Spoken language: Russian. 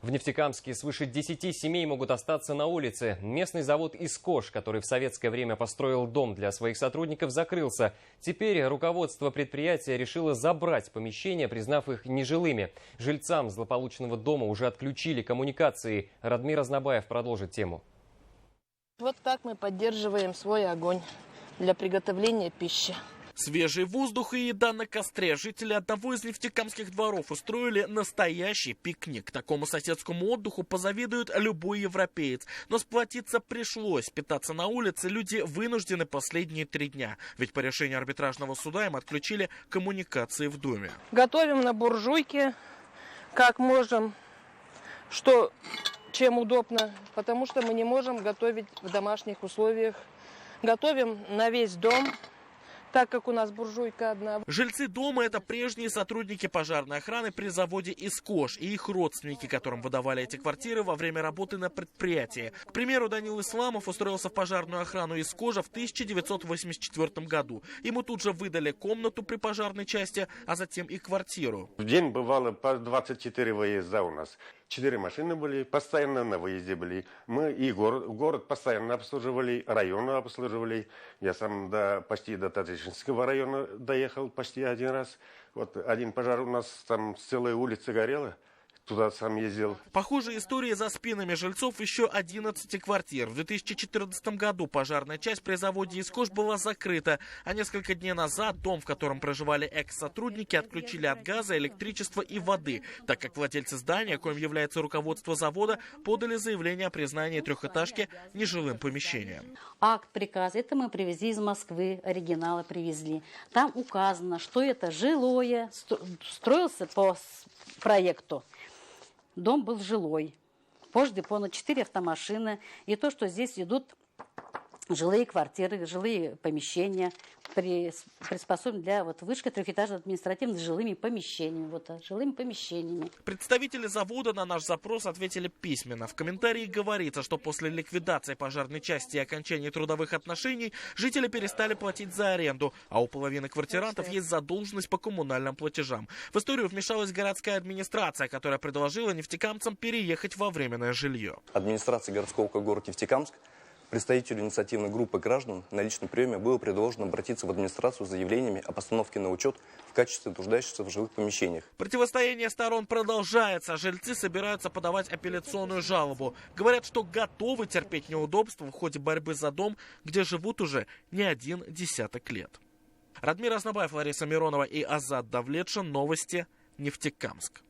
В Нефтекамске свыше 10 семей могут остаться на улице. Местный завод «Искош», который в советское время построил дом для своих сотрудников, закрылся. Теперь руководство предприятия решило забрать помещения, признав их нежилыми. Жильцам злополучного дома уже отключили коммуникации. Радмир Азнабаев продолжит тему. Вот так мы поддерживаем свой огонь для приготовления пищи. Свежий воздух и еда на костре. Жители одного из нефтекамских дворов устроили настоящий пикник. Такому соседскому отдыху позавидует любой европеец. Но сплотиться пришлось. Питаться на улице люди вынуждены последние 3 дня. Ведь по решению арбитражного суда им отключили коммуникации в доме. Готовим на буржуйке, как можем, чем удобно. Потому что мы не можем готовить в домашних условиях. Готовим на весь дом, так как у нас буржуйка одна. Жильцы дома – это прежние сотрудники пожарной охраны при заводе «Искош» и их родственники, которым выдавали эти квартиры во время работы на предприятии. К примеру, Данил Исламов устроился в пожарную охрану «Искожа» в 1984 году. Ему тут же выдали комнату при пожарной части, а затем и квартиру. В день бывало по 24 выезда у нас. 4 машины были, постоянно на выезде были. Мы и город постоянно обслуживали, районы обслуживали. Я сам почти до Татаринского района доехал почти 1 раз. Вот один пожар у нас, там целая улица горела. Туда сам ездил. Похожие истории за спинами жильцов еще 11 квартир. В 2014 году пожарная часть при заводе «Искош» была закрыта, а несколько дней назад дом, в котором проживали экс-сотрудники, отключили от газа, электричества и воды, так как владельцы здания, коим является руководство завода, подали заявление о признании трехэтажки нежилым помещением. Акт, приказ, это мы привезли из Москвы, оригиналы привезли. Там указано, что это жилое, строился по проекту. Дом был жилой. Позже на 4 автомашины. И то, что здесь идут жилые квартиры, жилые помещения, приспособлены для вышки трехэтажных административных жилыми помещениями. Жилыми помещениями. Представители завода на наш запрос ответили письменно. В комментарии говорится, что после ликвидации пожарной части и окончания трудовых отношений жители перестали платить за аренду, а у половины квартирантов есть задолженность по коммунальным платежам. В историю вмешалась городская администрация, которая предложила нефтекамцам переехать во временное жилье. Администрация городского округа город Нефтекамск, представителю инициативной группы граждан на личном приеме было предложено обратиться в администрацию с заявлениями о постановке на учет в качестве труждающихся в жилых помещениях. Противостояние сторон продолжается. Жильцы собираются подавать апелляционную жалобу. Говорят, что готовы терпеть неудобства в ходе борьбы за дом, где живут уже не 1 десяток лет. Радмир Азнабаев, Лариса Миронова и Азат Давлетшин. Новости. Нефтекамск.